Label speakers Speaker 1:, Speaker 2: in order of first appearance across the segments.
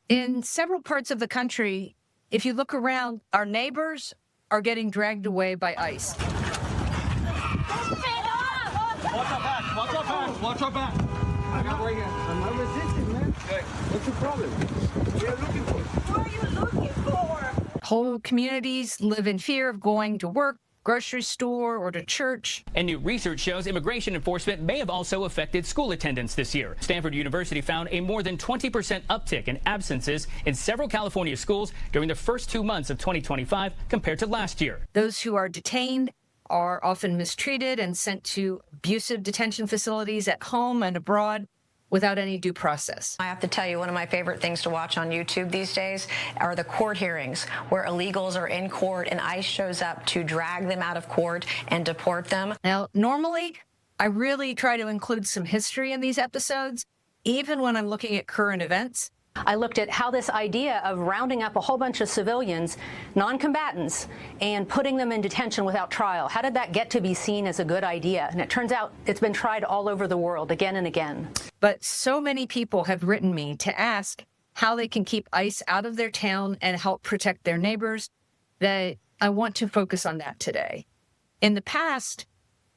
Speaker 1: In several parts of the country, if you look around, our neighbors are getting dragged away by ICE.
Speaker 2: Watch our back. Watch our back. Watch our back. I got right here.
Speaker 3: I'm not resisting, man.
Speaker 2: Okay.
Speaker 3: What's the problem? What are you looking for?
Speaker 4: What are you looking for?
Speaker 1: Whole communities live in fear of going to work, grocery store, or to church.
Speaker 5: And new research shows immigration enforcement may have also affected school attendance this year. Stanford University found a more than 20% uptick in absences in several California schools during the first 2 months of 2025 compared to last year.
Speaker 1: Those who are detained are often mistreated and sent to abusive detention facilities at home and abroad without any due process.
Speaker 6: I have to tell you, one of my favorite things to watch on YouTube these days are the court hearings where illegals are in court and ICE shows up to drag them out of court and deport them.
Speaker 1: Now, normally, I really try to include some history in these episodes, even when I'm looking at current events.
Speaker 7: I looked at how this idea of rounding up a whole bunch of civilians, non-combatants, and putting them in detention without trial, how did that get to be seen as a good idea? And it turns out it's been tried all over the world again and again.
Speaker 1: But so many people have written me to ask how they can keep ICE out of their town and help protect their neighbors that I want to focus on that today. In the past,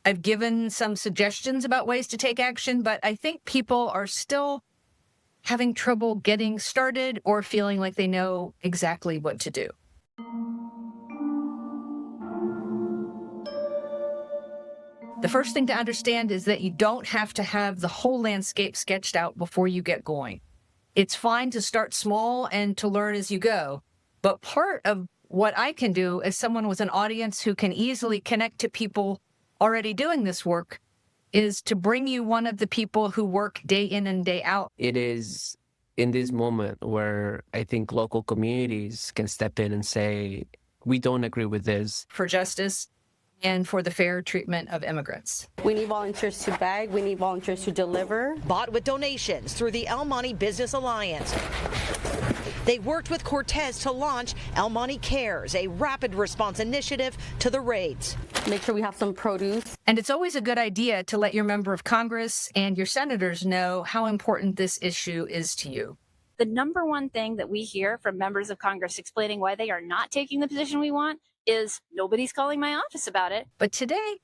Speaker 1: I've given some suggestions about ways to take action, but I think people are still having trouble getting started or feeling like they know exactly what to do. The first thing to understand is that you don't have to have the whole landscape sketched out before you get going. It's fine to start small and to learn as you go, but part of what I can do as someone with an audience who can easily connect to people already doing this work is to bring you one of the people who work day in and day out.
Speaker 8: It is in this moment where I think local communities can step in and say, we don't agree with this.
Speaker 1: For justice and for the fair treatment of immigrants.
Speaker 9: We need volunteers to bag. We need volunteers to deliver.
Speaker 10: Bought with donations through the El Monte Business Alliance. They worked with Cortez to launch El Monte Cares, a rapid response initiative to the raids.
Speaker 9: Make sure we have some produce.
Speaker 1: And it's always a good idea to let your member of Congress and your senators know how important this issue is to you.
Speaker 11: The number one thing that we hear from members of Congress explaining why they are not taking the position we want is nobody's calling my office about it.
Speaker 1: But today,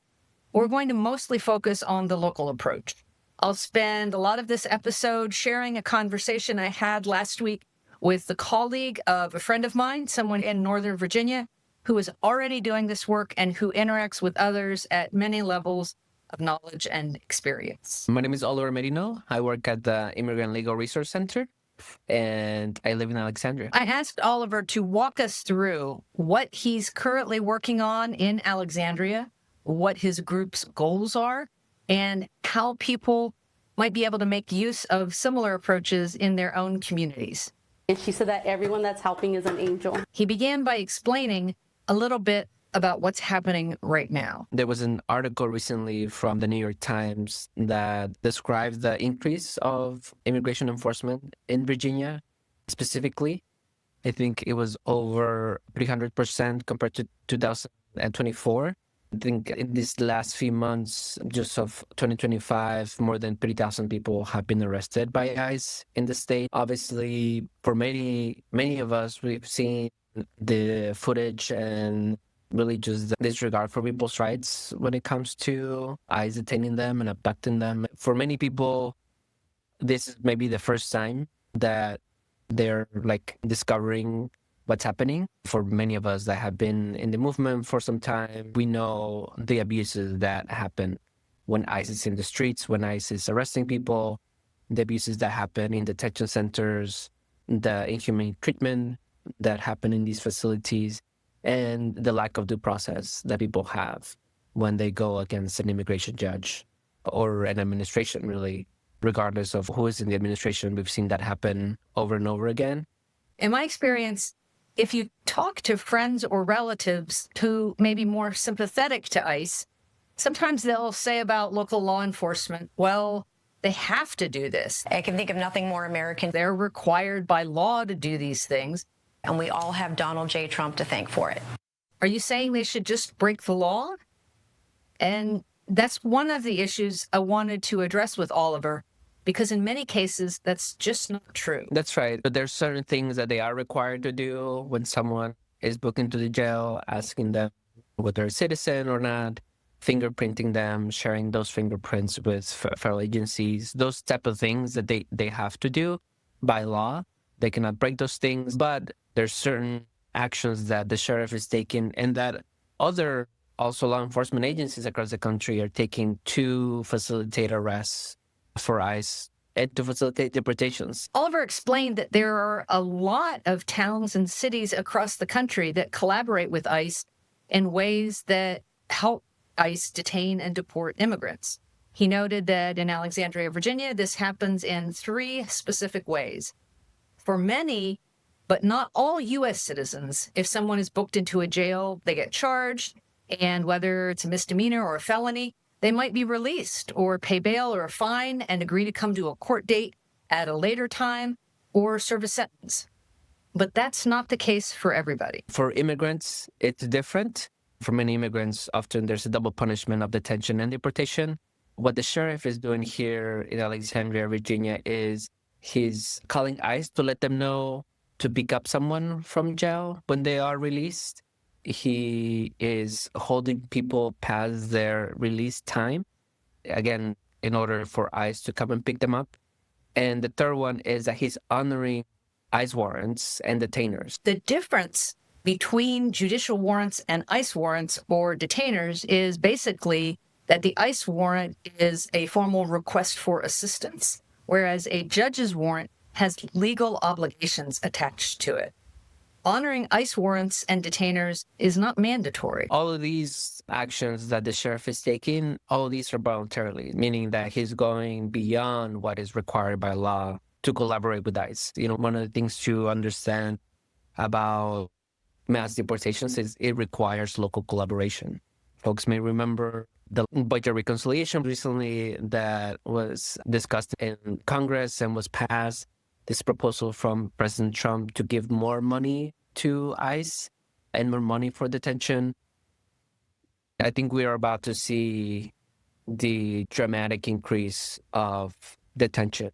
Speaker 1: we're going to mostly focus on the local approach. I'll spend a lot of this episode sharing a conversation I had last week with the colleague of a friend of mine, someone in Northern Virginia, who is already doing this work and who interacts with others at many levels of knowledge and experience.
Speaker 8: My name is Oliver Merino. I work at the Immigrant Legal Resource Center, and I live in Alexandria.
Speaker 1: I asked Oliver to walk us through what he's currently working on in Alexandria, what his group's goals are, and how people might be able to make use of similar approaches in their own communities.
Speaker 9: And she said that everyone that's helping is an angel.
Speaker 1: He began by explaining a little bit about what's happening right now.
Speaker 8: There was an article recently from the New York Times that described the increase of immigration enforcement in Virginia specifically. I think it was over 300% compared to 2024. I think in these last few months, just of 2025, more than 3,000 people have been arrested by ICE in the state. Obviously, for many of us, we've seen the footage and really just the disregard for people's rights when it comes to ICE detaining them and abducting them. For many people, this is maybe the first time that they're discovering what's happening. For many of us that have been in the movement for some time, we know the abuses that happen when ICE is in the streets, when ICE is arresting people, the abuses that happen in detention centers, the inhumane treatment that happen in these facilities, and the lack of due process that people have when they go against an immigration judge or an administration, really, regardless of who is in the administration. We've seen that happen over and over again.
Speaker 1: In my experience, if you talk to friends or relatives who may be more sympathetic to ICE, sometimes they'll say about local law enforcement, well, they have to do this.
Speaker 6: I can think of nothing more American.
Speaker 1: They're required by law to do these things.
Speaker 6: And we all have Donald J. Trump to thank for it.
Speaker 1: Are you saying they should just break the law? And that's one of the issues I wanted to address with Oliver, because in many cases, that's just not true.
Speaker 8: That's right. But there's certain things that they are required to do when someone is booked into the jail, asking them whether they're a citizen or not, fingerprinting them, sharing those fingerprints with federal agencies, those type of things that they have to do by law. They cannot break those things, but there's certain actions that the sheriff is taking and that other also law enforcement agencies across the country are taking to facilitate arrests for ICE and to facilitate deportations.
Speaker 1: Oliver explained that there are a lot of towns and cities across the country that collaborate with ICE in ways that help ICE detain and deport immigrants. He noted that in Alexandria, Virginia, this happens in 3 specific ways. For many, but not all U.S. citizens, if someone is booked into a jail, they get charged, and whether it's a misdemeanor or a felony, they might be released or pay bail or a fine and agree to come to a court date at a later time or serve a sentence. But that's not the case for everybody.
Speaker 8: For immigrants, it's different. For many immigrants, often there's a double punishment of detention and deportation. What the sheriff is doing here in Alexandria, Virginia, is he's calling ICE to let them know to pick up someone from jail when they are released. He is holding people past their release time, again, in order for ICE to come and pick them up. And the third one is that he's honoring ICE warrants and detainers.
Speaker 1: The difference between judicial warrants and ICE warrants or detainers is basically that the ICE warrant is a formal request for assistance, whereas a judge's warrant has legal obligations attached to it. Honoring ICE warrants and detainers is not mandatory.
Speaker 8: All of these actions that the sheriff is taking, all of these are voluntarily, meaning that he's going beyond what is required by law to collaborate with ICE. One of the things to understand about mass deportations is it requires local collaboration. Folks may remember the budget reconciliation recently that was discussed in Congress and was passed. This proposal from President Trump to give more money to ICE and more money for detention. I think we are about to see the dramatic increase of detention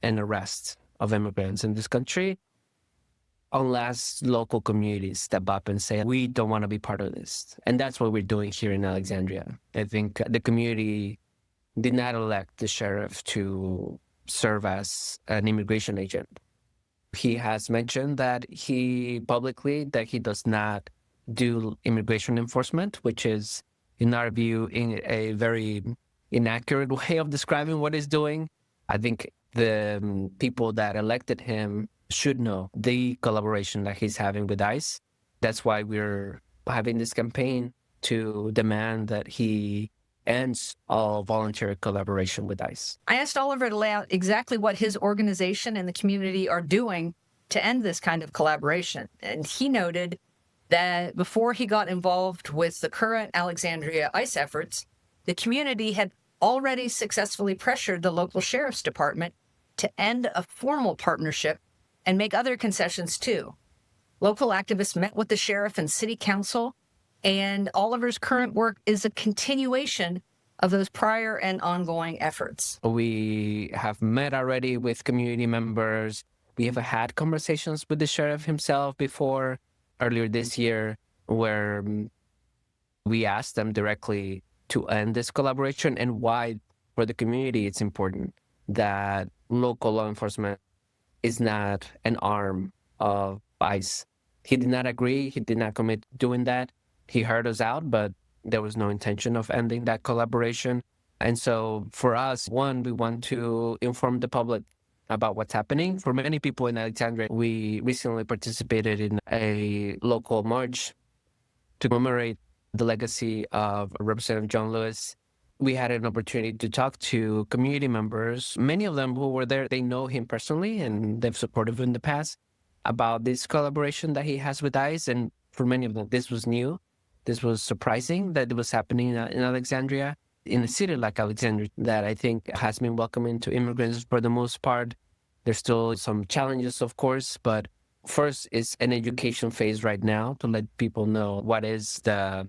Speaker 8: and arrest of immigrants in this country unless local communities step up and say, we don't want to be part of this. And that's what we're doing here in Alexandria. I think the community did not elect the sheriff to serve as an immigration agent. He has mentioned that he does not do immigration enforcement, which is, in our view, in a very inaccurate way of describing what he's doing. I think the people that elected him should know the collaboration that he's having with ICE. That's why we're having this campaign to demand that he ends all voluntary collaboration with ICE.
Speaker 1: I asked Oliver to lay out exactly what his organization and the community are doing to end this kind of collaboration. And he noted that before he got involved with the current Alexandria ICE efforts, the community had already successfully pressured the local sheriff's department to end a formal partnership and make other concessions too. Local activists met with the sheriff and city council, and Oliver's current work is a continuation of those prior and ongoing efforts.
Speaker 8: We have met already with community members. We have had conversations with the sheriff himself before, earlier this year, where we asked them directly to end this collaboration and why, for the community, it's important that local law enforcement is not an arm of ICE. He did not agree. He did not commit to doing that. He heard us out, but there was no intention of ending that collaboration. And so for us, one, we want to inform the public about what's happening. For many people in Alexandria, we recently participated in a local march to commemorate the legacy of Representative John Lewis. We had an opportunity to talk to community members. Many of them who were there, they know him personally and they've supported him in the past about this collaboration that he has with ICE. And for many of them, this was new. This was surprising that it was happening in Alexandria, in a city like Alexandria, that I think has been welcoming to immigrants for the most part. There's still some challenges, of course, but first it's an education phase right now to let people know what is the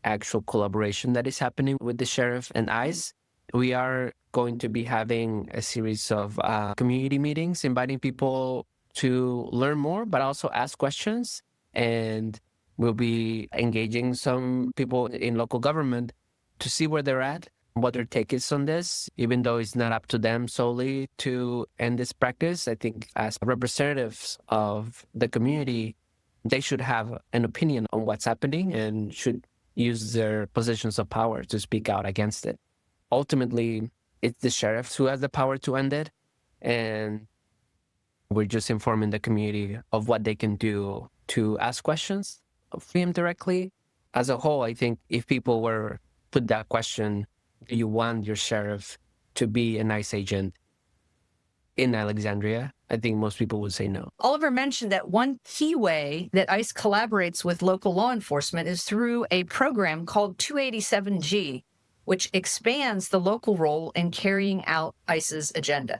Speaker 8: actual collaboration that is happening with the sheriff and ICE. We are going to be having a series of community meetings, inviting people to learn more, but also ask questions. And we'll be engaging some people in local government to see where they're at, what their take is on this, even though it's not up to them solely to end this practice. I think as representatives of the community, they should have an opinion on what's happening and should use their positions of power to speak out against it. Ultimately, it's the sheriff who has the power to end it, and we're just informing the community of what they can do to ask questions of him directly. As a whole, I think if people were put that question, do you want your sheriff to be an ICE agent in Alexandria? I think most people would say no.
Speaker 1: Oliver mentioned that one key way that ICE collaborates with local law enforcement is through a program called 287G, which expands the local role in carrying out ICE's agenda.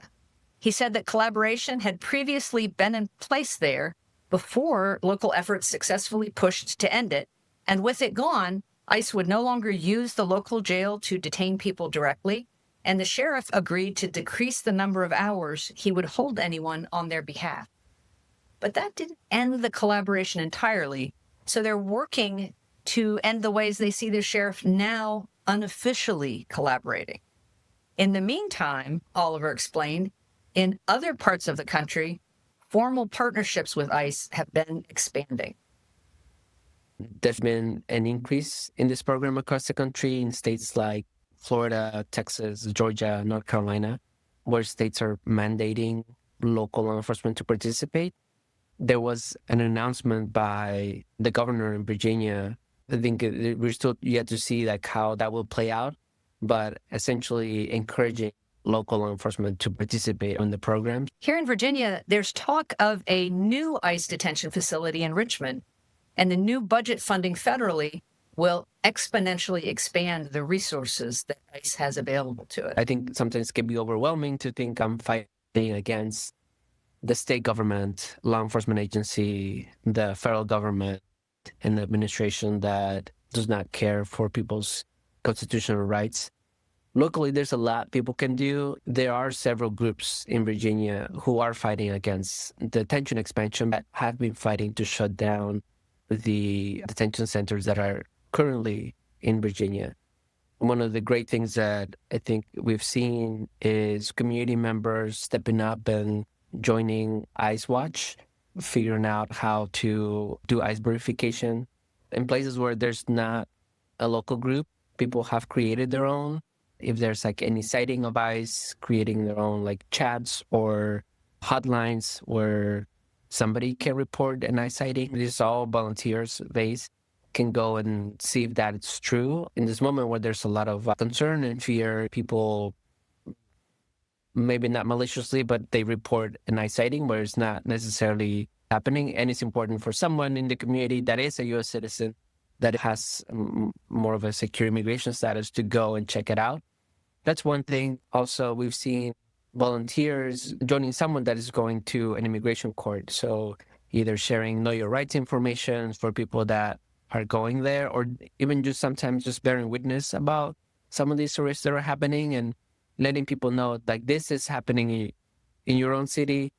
Speaker 1: He said that collaboration had previously been in place there before local efforts successfully pushed to end it, and with it gone, ICE would no longer use the local jail to detain people directly, and the sheriff agreed to decrease the number of hours he would hold anyone on their behalf. But that didn't end the collaboration entirely, so they're working to end the ways they see the sheriff now unofficially collaborating. In the meantime, Oliver explained, in other parts of the country, formal partnerships with ICE have been expanding.
Speaker 8: There's been an increase in this program across the country in states like Florida, Texas, Georgia, North Carolina, where states are mandating local law enforcement to participate. There was an announcement by the governor in Virginia. I think we're still yet to see like how that will play out, but essentially encouraging local law enforcement to participate in the program.
Speaker 1: Here in Virginia, there's talk of a new ICE detention facility in Richmond, and the new budget funding federally will exponentially expand the resources that ICE has available to it.
Speaker 8: I think sometimes it can be overwhelming to think I'm fighting against the state government, law enforcement agency, the federal government, and the administration that does not care for people's constitutional rights. Locally, there's a lot people can do. There are several groups in Virginia who are fighting against the detention expansion, that have been fighting to shut down the detention centers that are currently in Virginia. One of the great things that I think we've seen is community members stepping up and joining ICE Watch, figuring out how to do ICE verification. In places where there's not a local group, people have created their own. If there's like any sighting of ICE, creating their own like chats or hotlines where somebody can report an ICE sighting. This is all volunteers based, can go and see if that is true. In this moment where there's a lot of concern and fear, people maybe not maliciously, but they report an ICE sighting where it's not necessarily happening. And it's important for someone in the community that is a U.S. citizen that has more of a secure immigration status to go and check it out. That's one thing. Also, we've seen volunteers joining someone that is going to an immigration court. So either sharing know your rights information for people that are going there, or even just sometimes just bearing witness about some of these arrests that are happening and letting people know like this is happening in your own city,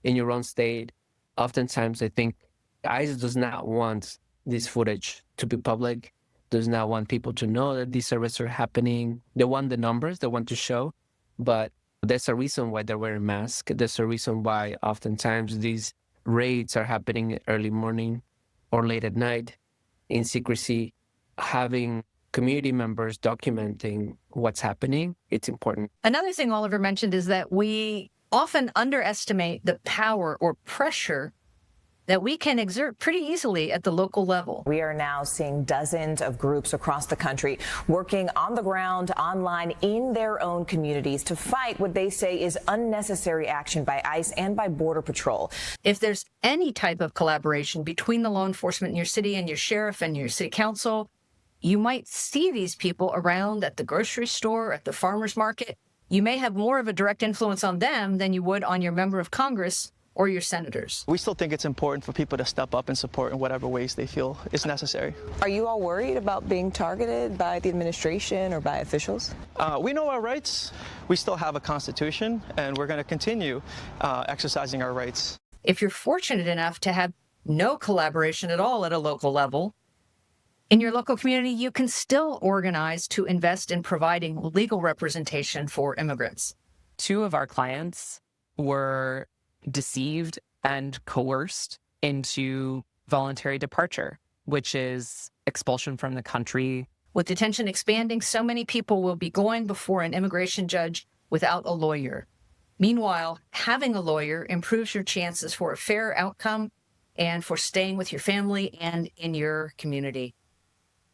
Speaker 8: in your own state. Oftentimes, I think ICE does not want this footage to be public, does not want people to know that these arrests are happening. They want the numbers, they want to show, but there's a reason why they're wearing masks. There's a reason why oftentimes these raids are happening early morning or late at night in secrecy. Having community members documenting what's happening, it's important.
Speaker 1: Another thing Oliver mentioned is that we often underestimate the power or pressure that we can exert pretty easily at the local level.
Speaker 12: We are now seeing dozens of groups across the country working on the ground, online, in their own communities to fight what they say is unnecessary action by ICE and by Border Patrol.
Speaker 1: If there's any type of collaboration between the law enforcement in your city and your sheriff and your city council, you might see these people around at the grocery store, at the farmer's market. You may have more of a direct influence on them than you would on your member of Congress or your senators.
Speaker 2: We still think it's important for people to step up and support in whatever ways they feel is necessary.
Speaker 12: Are you all worried about being targeted by the administration or by officials?
Speaker 2: We know our rights. We still have a constitution, and we're going to continue exercising our rights.
Speaker 1: If you're fortunate enough to have no collaboration at all at a local level, in your local community, you can still organize to invest in providing legal representation for immigrants.
Speaker 13: 2 of our clients were deceived and coerced into voluntary departure, which is expulsion from the country.
Speaker 1: With detention expanding, so many people will be going before an immigration judge without a lawyer. Meanwhile, having a lawyer improves your chances for a fair outcome and for staying with your family and in your community.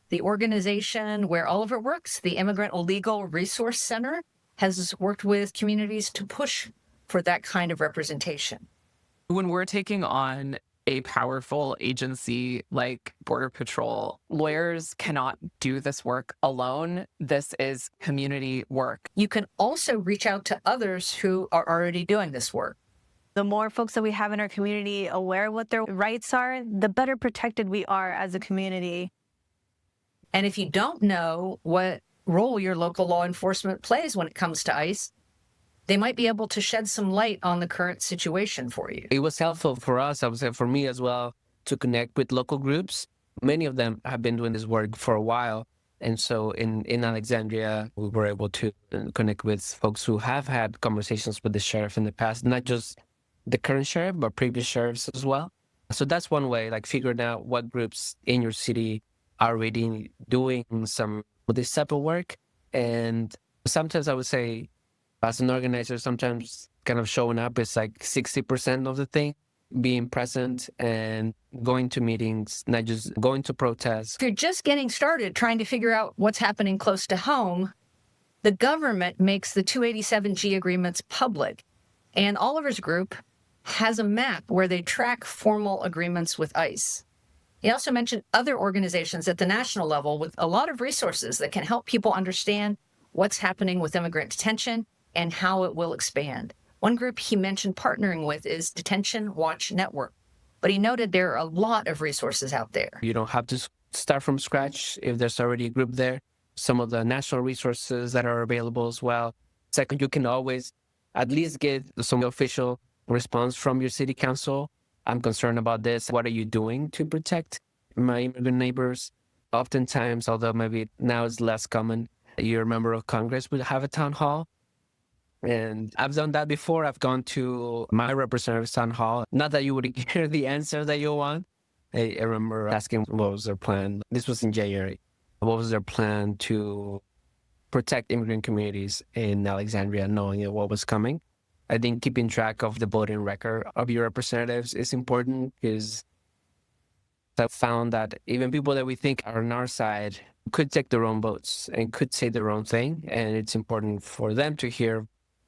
Speaker 1: The organization where Oliver works, the Immigrant Legal Resource Center, has worked with communities to push for that kind of representation.
Speaker 13: When we're taking on a powerful agency like Border Patrol, lawyers cannot do this work alone. This is community work.
Speaker 1: You can also reach out to others who are already doing this work.
Speaker 14: The more folks that we have in our community aware of what their rights are, the better protected we are as a community.
Speaker 1: And if you don't know what role your local law enforcement plays when it comes to ICE, they might be able to shed some light on the current situation for you.
Speaker 8: It was helpful for us, I would say for me as well, to connect with local groups. Many of them have been doing this work for a while. And so in Alexandria, we were able to connect with folks who have had conversations with the sheriff in the past, not just the current sheriff, but previous sheriffs as well. So that's one way, like figuring out what groups in your city are already doing some of this type of work. And sometimes I would say, as an organizer, sometimes kind of showing up is like 60% of the thing, being present and going to meetings, not just going to protests.
Speaker 1: If you're just getting started trying to figure out what's happening close to home, the government makes the 287G agreements public. And Oliver's group has a map where they track formal agreements with ICE. He also mentioned other organizations at the national level with a lot of resources that can help people understand what's happening with immigrant detention and how it will expand. One group he mentioned partnering with is Detention Watch Network, but he noted there are a lot of resources out there.
Speaker 8: You don't have to start from scratch if there's already a group there. Some of the national resources that are available as well. Second, you can always at least get some official response from your city council. I'm concerned about this. What are you doing to protect my immigrant neighbors? Oftentimes, although maybe now it's less common, your member of Congress would have a town hall. And I've done that before. I've gone to my representative's town hall. Not that you would hear the answer that you want. I remember asking what was their plan. This was in January. What was their plan to protect immigrant communities in Alexandria, knowing what was coming? I think keeping track of the voting record of your representatives is important because I've found that even people that we think are on our side could take their own votes and could say their own thing. And it's important for them to hear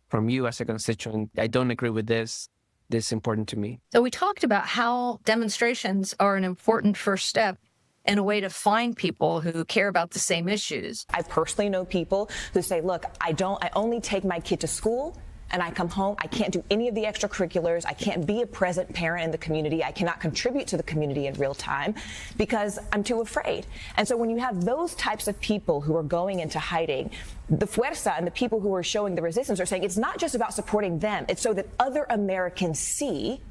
Speaker 8: from you as a constituent. I don't agree with this. This is important to me.
Speaker 1: So we talked about how demonstrations are an important first step and a way to find people who care about the same issues.
Speaker 12: I personally know people who say, look, I only take my kid to school and I come home, I can't do any of the extracurriculars, I can't be a present parent in the community, I cannot contribute to the community in real time because I'm too afraid. And so when you have those types of people who are going into hiding, the Fuerza and the people who are showing the resistance are saying it's not just about supporting them, it's so that other Americans see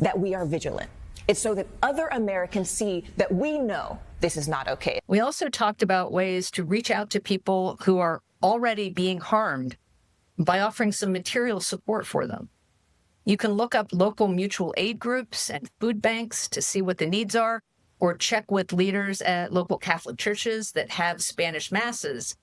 Speaker 12: that we are vigilant. It's so that other Americans see that we know this is not okay.
Speaker 1: We also talked about ways to reach out to people who are already being harmed by offering some material support for them. You can look up local mutual aid groups and food banks to see what the needs are, or check with leaders at local Catholic churches that have Spanish masses.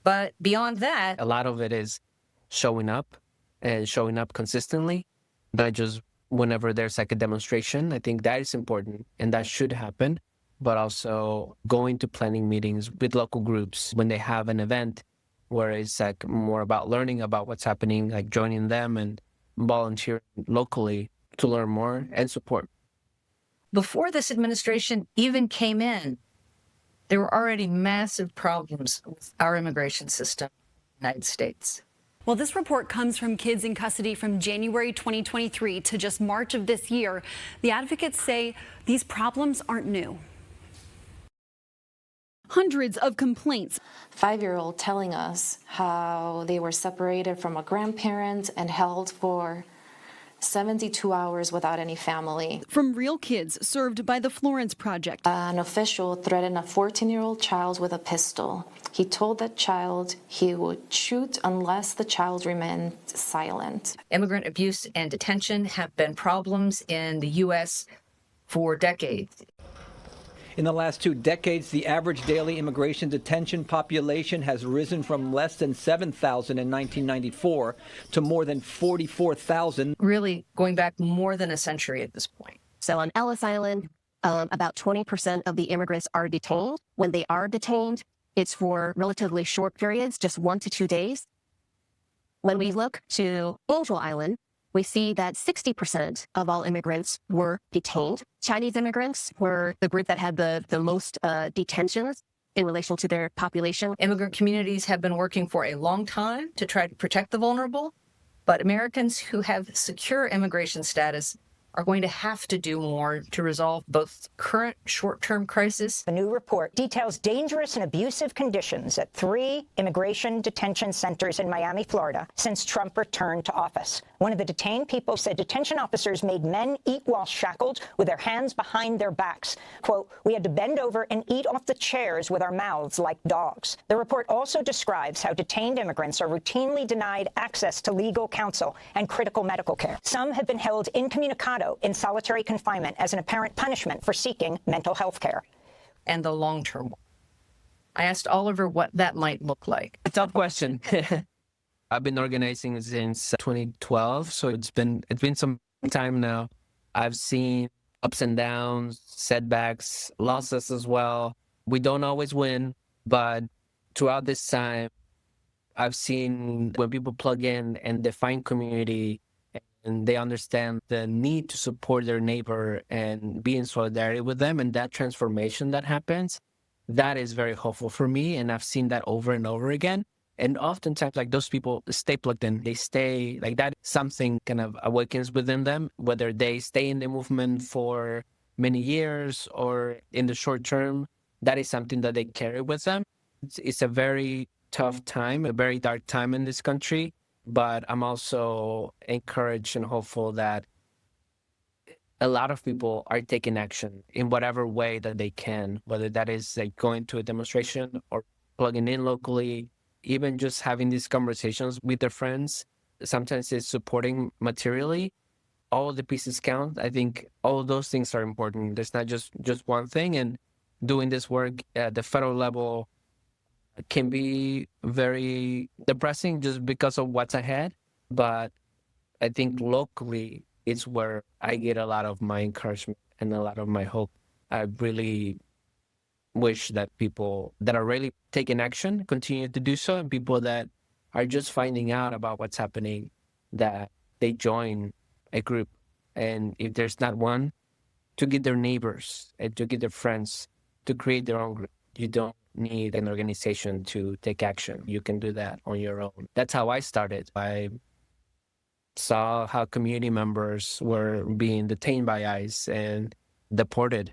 Speaker 1: But beyond that,
Speaker 8: a lot of it is showing up and showing up consistently, not just whenever there's like a demonstration. I think that is important and that should happen, but also going to planning meetings with local groups when they have an event where it's like more about learning about what's happening, like joining them and volunteering locally to learn more and support.
Speaker 1: Before this administration even came in, there were already massive problems with our immigration system in the United States.
Speaker 15: Well, this report comes from kids in custody from January 2023 to just March of this year. The advocates say these problems aren't new. Hundreds of complaints.
Speaker 16: 5-year-old telling us how they were separated from a grandparent and held for 72 hours without any family.
Speaker 15: From real kids served by the Florence Project.
Speaker 16: An official threatened a 14-year-old child with a pistol. He told that child he would shoot unless the child remained silent.
Speaker 1: Immigrant abuse and detention have been problems in the U.S. for decades.
Speaker 17: In the last 2 decades, the average daily immigration detention population has risen from less than 7,000 in 1994 to more than 44,000.
Speaker 1: Really going back more than a century at this point.
Speaker 18: So on Ellis Island, about 20% of the immigrants are detained. When they are detained, it's for relatively short periods, just 1 to 2 days. When we look to Angel Island, we see that 60% of all immigrants were detained. Chinese immigrants were the group that had the most detentions in relation to their population.
Speaker 1: Immigrant communities have been working for a long time to try to protect the vulnerable, but Americans who have secure immigration status are going to have to do more to resolve both current short-term crisis.
Speaker 19: A new report details dangerous and abusive conditions at 3 immigration detention centers in Miami, Florida, since Trump returned to office. One of the detained people said detention officers made men eat while shackled with their hands behind their backs. Quote, "We had to bend over and eat off the chairs with our mouths like dogs." The report also describes how detained immigrants are routinely denied access to legal counsel and critical medical care. Some have been held incommunicado in solitary confinement as an apparent punishment for seeking mental health care.
Speaker 1: And the long-term one. I asked Oliver what that might look like.
Speaker 8: A tough question. I've been organizing since 2012, so it's been some time now. I've seen ups and downs, setbacks, losses as well. We don't always win, but throughout this time, I've seen when people plug in and define community and they understand the need to support their neighbor and be in solidarity with them, and that transformation that happens, that is very hopeful for me, and I've seen that over and over again. And oftentimes, like, those people stay plugged in. They stay, like, that something kind of awakens within them, whether they stay in the movement for many years or in the short term, that is something that they carry with them. It's a very tough time, a very dark time in this country, but I'm also encouraged and hopeful that a lot of people are taking action in whatever way that they can, whether that is like going to a demonstration or plugging in locally, even just having these conversations with their friends. Sometimes it's supporting materially. All the pieces count. I think all of those things are important. There's not just one thing, and doing this work at the federal level can be very depressing just because of what's ahead. But I think locally it's where I get a lot of my encouragement and a lot of my hope. I really wish that people that are really taking action continue to do so, and people that are just finding out about what's happening, that they join a group. And if there's not one, to get their neighbors and to get their friends to create their own group. You don't need an organization to take action. You can do that on your own. That's how I started. I saw how community members were being detained by ICE and deported.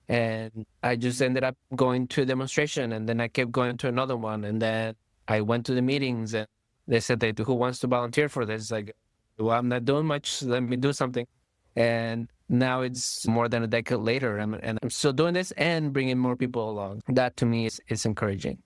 Speaker 8: And I just ended up going to a demonstration, and then I kept going to another one. And then I went to the meetings, and they said, who wants to volunteer for this? Like, well, I'm not doing much. Let me do something. And now it's more than a decade later, and I'm still doing this and bringing more people along. That to me is encouraging.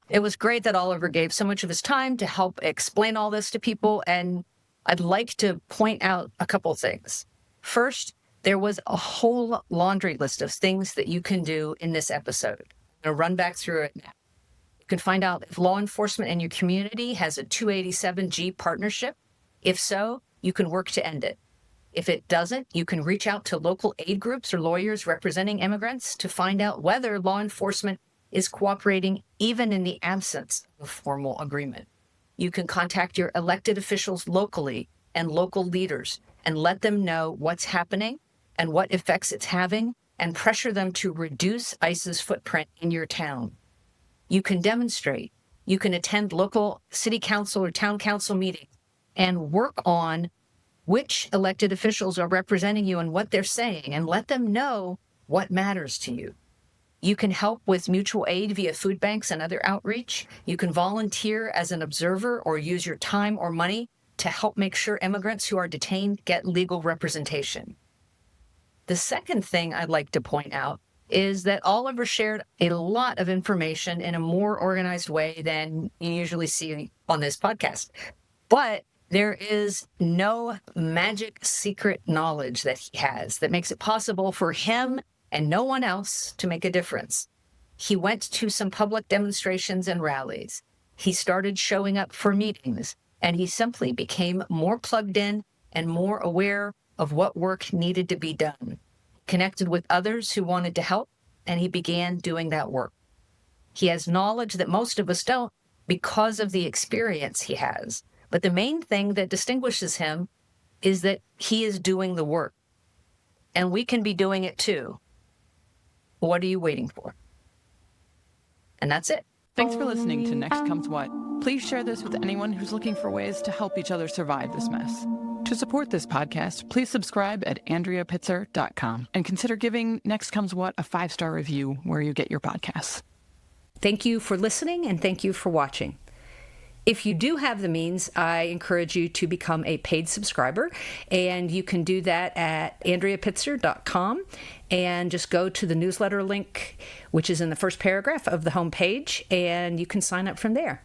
Speaker 1: It was great that Oliver gave so much of his time to help explain all this to people. And I'd like to point out a couple things. First, there was a whole laundry list of things that you can do in this episode. I'm going to run back through it now. You can find out if law enforcement in your community has a 287G partnership. If so, you can work to end it. If it doesn't, you can reach out to local aid groups or lawyers representing immigrants to find out whether law enforcement is cooperating even in the absence of a formal agreement. You can contact your elected officials locally and local leaders and let them know what's happening and what effects it's having, and pressure them to reduce ICE's footprint in your town. You can demonstrate You can attend local city council or town council meetings and work on which elected officials are representing you and what they're saying, and let them know what matters to you. You can help with mutual aid via food banks and other outreach. You can volunteer as an observer or use your time or money to help make sure immigrants who are detained get legal representation. The second thing I'd like to point out is that Oliver shared a lot of information in a more organized way than you usually see on this podcast. But there is no magic secret knowledge that he has that makes it possible for him and no one else to make a difference. He went to some public demonstrations and rallies. He started showing up for meetings, and he simply became more plugged in and more aware of what work needed to be done. Connected with others who wanted to help, and he began doing that work. He has knowledge that most of us don't because of the experience he has. But the main thing that distinguishes him is that he is doing the work. And we can be doing it too. What are you waiting for? And that's it.
Speaker 20: Thanks for listening to Next Comes What. Please share this with anyone who's looking for ways to help each other survive this mess. To support this podcast, please subscribe at AndreaPitzer.com and consider giving Next Comes What a 5-star review where you get your podcasts.
Speaker 21: Thank you for listening, and thank you for watching. If you do have the means, I encourage you to become a paid subscriber, and you can do that at AndreaPitzer.com, and just go to the newsletter link, which is in the first paragraph of the homepage, and you can sign up from there.